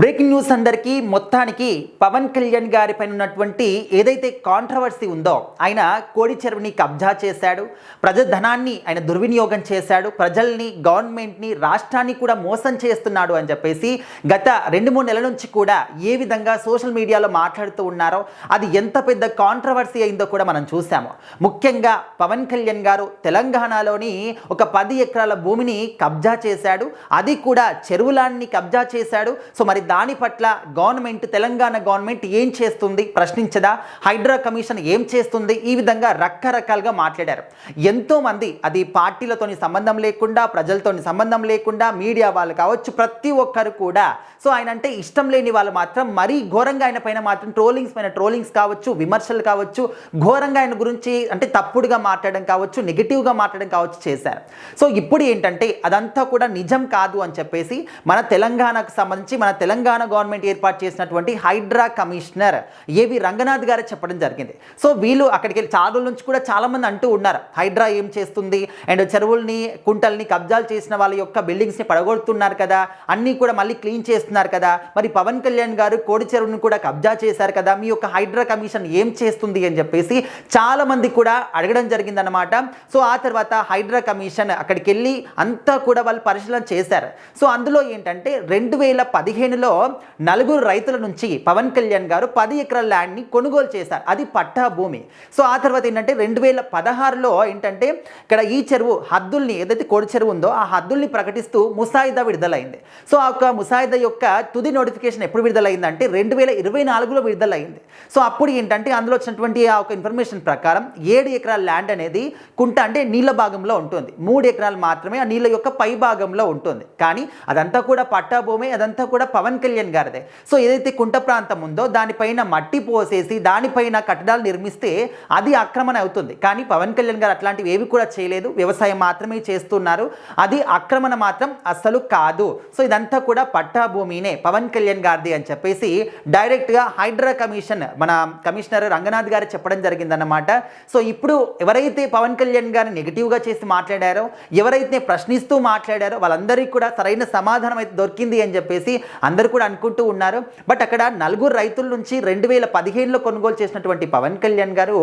Breaking news అందరికీ మొత్తానికి పవన్ కళ్యాణ్ గారి పైన ఉన్నటువంటి ఏదైతే కాంట్రవర్సీ ఉందో ఆయన కోడి చెరువుని కబ్జా చేశాడు, ప్రజాధనాన్ని ఆయన దుర్వినియోగం చేశాడు, ప్రజల్ని గవర్నమెంట్ని రాష్ట్రాన్ని కూడా మోసం చేస్తున్నాడు అని చెప్పేసి గత 2-3 నెలల నుంచి కూడా ఏ విధంగా సోషల్ మీడియాలో మాట్లాడుతూ ఉన్నారో అది ఎంత పెద్ద కాంట్రవర్సీ అయిందో కూడా మనం చూసాము. ముఖ్యంగా పవన్ కళ్యాణ్ గారు తెలంగాణలోని ఒక 10 ఎకరాల భూమిని కబ్జా చేశాడు, అది కూడా చెరువులాన్ని కబ్జా చేశాడు. సో మరి దాని పట్ల తెలంగాణ గవర్నమెంట్ ఏం చేస్తుంది, ప్రశ్నించదా, హైడ్రా కమిషన్ ఏం చేస్తుంది, ఈ విధంగా రకరకాలుగా మాట్లాడారు. ఎంతోమంది అది పార్టీలతోని సంబంధం లేకుండా, ప్రజలతోని సంబంధం లేకుండా, మీడియా వాళ్ళు కావచ్చు, ప్రతి ఒక్కరు కూడా సో ఆయన అంటే ఇష్టం లేని వాళ్ళు మాత్రం మరీ ఘోరంగా ఆయన పైన మాత్రం ట్రోలింగ్స్ కావచ్చు, విమర్శలు కావచ్చు, ఘోరంగా ఆయన గురించి అంటే తప్పుడుగా మాట్లాడడం కావచ్చు, నెగిటివ్గా మాట్లాడడం కావచ్చు చేశారు. సో ఇప్పుడు ఏంటంటే అదంతా కూడా నిజం కాదు అని చెప్పేసి మన తెలంగాణకు సంబంధించి మన తెలంగాణ గవర్నమెంట్ ఏర్పాటు చేసినటువంటి హైడ్రా కమిషనర్ ఏవి రంగనాథ్ గారు చెప్పడం జరిగింది. సో వీళ్ళు అక్కడికి వెళ్ళి చాలా రోజుల నుంచి కూడా చాలామంది అంటూ ఉన్నారు హైడ్రా ఏం చేస్తుంది, అండ్ చెరువుల్ని కుంటల్ని కబ్జాలు చేసిన వాళ్ళ యొక్క బిల్డింగ్స్ని పడగొడుతున్నారు కదా, అన్నీ కూడా మళ్ళీ క్లీన్ చేస్తున్నారు కదా, మరి పవన్ కళ్యాణ్ గారు కోడి చెరువుని కూడా కబ్జా చేశారు కదా, మీ యొక్క హైడ్రా కమిషన్ ఏం చేస్తుంది అని చెప్పేసి చాలా మంది కూడా అడగడం జరిగిందన్నమాట. సో ఆ తర్వాత హైడ్రా కమిషన్ అక్కడికి వెళ్ళి అంతా కూడా వాళ్ళు పరిశీలన చేశారు. సో అందులో ఏంటంటే 2015లో 4 రైతుల నుంచి పవన్ కళ్యాణ్ గారు 10 ఎకరాల ల్యాండ్ని కొనుగోలు చేశారు, అది పట్టా భూమి. సో ఆ తర్వాత ఏంటంటే 2016లో ఏంటంటే ఇక్కడ ఈ చెరువు హద్దుల్ని ఏదైతే కోడి చెరువు ఉందో ఆ హద్దుల్ని ప్రకటిస్తూ ముసాయిదా విడుదలైంది. సో ఆ యొక్క ముసాయిదా యొక్క తుది నోటిఫికేషన్ ఎప్పుడు విడుదలైందంటే 2024లో విడుదలైంది. సో అప్పుడు ఏంటంటే అందులో వచ్చినటువంటి ఆ ఒక ఇన్ఫర్మేషన్ ప్రకారం 7 ఎకరాల ల్యాండ్ అనేది కుంట అంటే నీళ్ళ భాగంలో ఉంటుంది, 3 ఎకరాలు మాత్రమే ఆ నీళ్ళ యొక్క పై భాగంలో ఉంటుంది. కానీ అదంతా కూడా పట్టా భూమి, అదంతా కూడా పవన్ కళ్యాణ్ గారిదే. సో ఏదైతే కుంట ప్రాంతం ఉందో దానిపైన మట్టి పోసేసి దానిపైన కట్టడాలు నిర్మిస్తే అది ఆక్రమణ అవుతుంది. కానీ పవన్ కళ్యాణ్ గారు అట్లాంటివి ఏవి కూడా చేయలేదు, వ్యవసాయం మాత్రమే చేస్తున్నారు, అది ఆక్రమణ మాత్రం అస్సలు కాదు. సో ఇదంతా కూడా పట్టా భూమినే పవన్ కళ్యాణ్ గారిది అని చెప్పేసి డైరెక్ట్గా హైడ్రా కమిషన్ మన కమిషనర్ రంగనాథ్ గారు చెప్పడం జరిగిందన్నమాట. సో ఇప్పుడు ఎవరైతే పవన్ కళ్యాణ్ గారిని నెగిటివ్గా చేసి మాట్లాడారో, ఎవరైతే ప్రశ్నిస్తూ మాట్లాడారో వాళ్ళందరికీ కూడా సరైన సమాధానం అయితే దొరికింది అని చెప్పేసి అందరూ కూడా అనుకుంటూ ఉన్నారు. బట్ అక్కడ 4 రైతుల నుంచి 2015లో కొనుగోలు చేసినటువంటి పవన్ కళ్యాణ్ గారు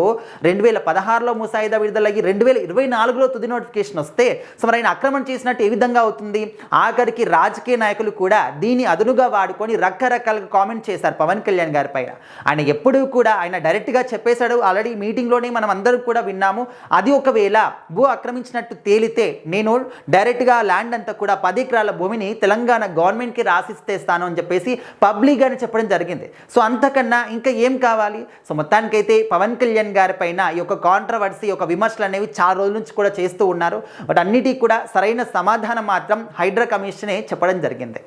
2016లో ముసాయిదా విడుదలయ్యి 2024లో తుది నోటిఫికేషన్ వస్తే సో మరి ఆయన ఆక్రమణ చేసినట్టు ఏ విధంగా అవుతుంది? ఆఖరికి రాజకీయ నాయకులు కూడా దీన్ని అదునుగా వాడుకొని రకరకాలుగా కామెంట్ చేశారు పవన్ కళ్యాణ్ గారి పైన. ఆయన ఎప్పుడూ కూడా ఆయన డైరెక్ట్గా చెప్పేశాడు, ఆల్రెడీ మీటింగ్లోనే మనం అందరూ కూడా విన్నాము, అది ఒకవేళ భూ ఆక్రమించినట్టు తేలితే నేను డైరెక్ట్గా ల్యాండ్ అంతా కూడా 10 ఎకరాల భూమిని తెలంగాణ గవర్నమెంట్కి రాసిస్తేస్తాను అని చెప్పేసి పబ్లిక్గానే చెప్పడం జరిగింది. సో అంతకన్నా ఇంకా ఏం కావాలి? సో మొత్తానికైతే పవన్ కళ్యాణ్ గారి పైన ఈ యొక్క కాంట్రవర్సీ, ఒక విమర్శలు అనేవి చాలా రోజుల నుంచి కూడా చేస్తూ ఉన్నారు. బట్ అన్నిటికీ కూడా సరైన సమాధానం మాత్రం హైడ్రా కమిషనే చెప్పడం జరిగింది.